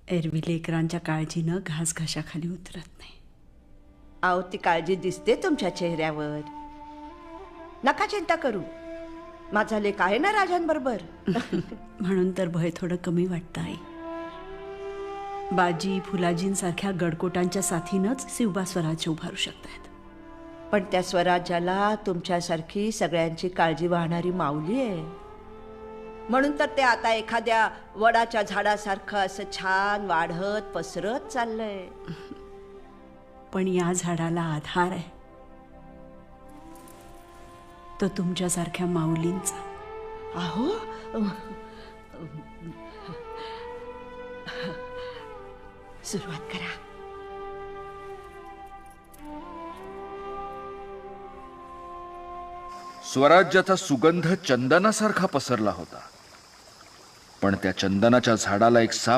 एरवी लेकरांच्या काळजीनं घासघाशाखाली उतरत नाही. आहो, ती काळजी दिसते तुमच्या चेहऱ्यावर. नका चिंता करू, माझा लेक आहे ना राजांबरोबर. म्हणून तर भय थोडं कमी वाटतं आई. बाजी फुलाजींसारख्या गडकोटांच्या साथीनंच शिवबा स्वराज्य उभारू शकतायत. पण त्या स्वराज्याला तुमच्यासारखी सगळ्यांची काळजी वाहणारी माऊली आहे. म्हणून तर ते आता एखाद्या वडाच्या झाडासारखं असं छान वाढत पसरत चाललंय. पण या झाडाला आधार आहे तो तुमच्यासारख्या माऊलींचा. अहो, सुरुवात करा. स्वराज्याचा सुगंध चंदनासारखा पसरला होता, पण त्या चंदनाच्या झाडाला एक साप